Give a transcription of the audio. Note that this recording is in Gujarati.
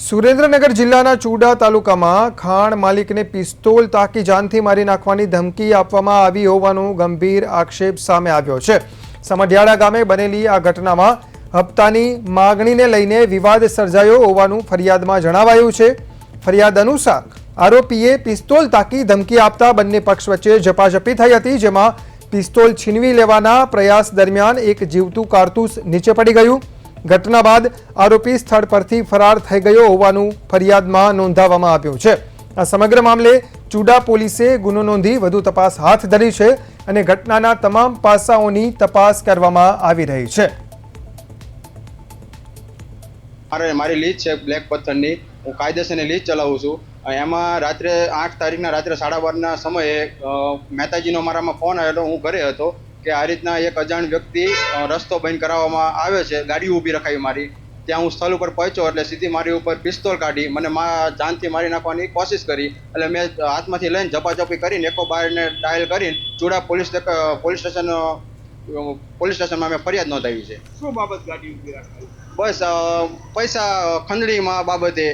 સુરેન્દ્રનગર જિલ્લાના ચૂડા તાલુકામાં ખાણ માલિકને પિસ્તોલ તાકી જાનથી મારી નાખવાની ધમકી આપવામાં આવી હોવાનો ગંભીર આક્ષેપ સામે આવ્યો છે। સમઢિયાળા ગામે બનેલી આ ઘટનામાં હપ્તાની માગણીને લઈને વિવાદ સર્જાયો હોવાનું ફરિયાદમાં જણાવાયું છે। ફરિયાદ અનુસાર આરોપીએ પિસ્તોલ તાકી ધમકી આપતા બંને પક્ષ વચ્ચે ઝપાઝપી થઈ હતી, જેમાં પિસ્તોલ છીનવી લેવાના પ્રયાસ દરમિયાન એક જીવતું કારતૂસ નીચે પડી ગયું। ઘટના બાદ આરોપી સ્થળ પરથી ફરાર થઈ ગયો હોવાનું ફરિયાદમાં નોંધાવવામાં આવ્યું છે। આ સમગ્ર મામલે ચૂડા પોલીસે ગુનો નોંધી વધુ તપાસ હાથ ધરી છે અને ઘટનાના તમામ પાસાઓની તપાસ કરવામાં આવી રહી છે। મારી લીજ છે બ્લેક પથ્થરની, હું કાયદેસરની લીજ ચલાવું છું। એમાં રાત્રે 8 તારીખના રાત્રે 12:30ના સમયે મહેતાજીનો મારામાં ફોન આવેલો। હું ઘરે હતો કે આ રીતના એક અજાણ વ્યક્તિ રસ્તો બંધ કરાવવામાં આવે છે, ગાડી ઊભી રખાવી મારી। ત્યાં હું સ્થળ ઉપર પહોંચ્યો એટલે સીધી મારી ઉપર પિસ્તોલ કાઢી મને જાનથી મારી નાખવાની કોશિશ કરી। એટલે મેં હાથમાંથી લઈને ઝપાઝપી કરીને 112ને ડાયલ કરીને ચૂડા પોલીસ સ્ટેશનમાં મેં ફરિયાદ નોંધાવી છે। શું બાબત ગાડી ઊભી રાખી? બસ પૈસા ખંડણીમાં બાબતે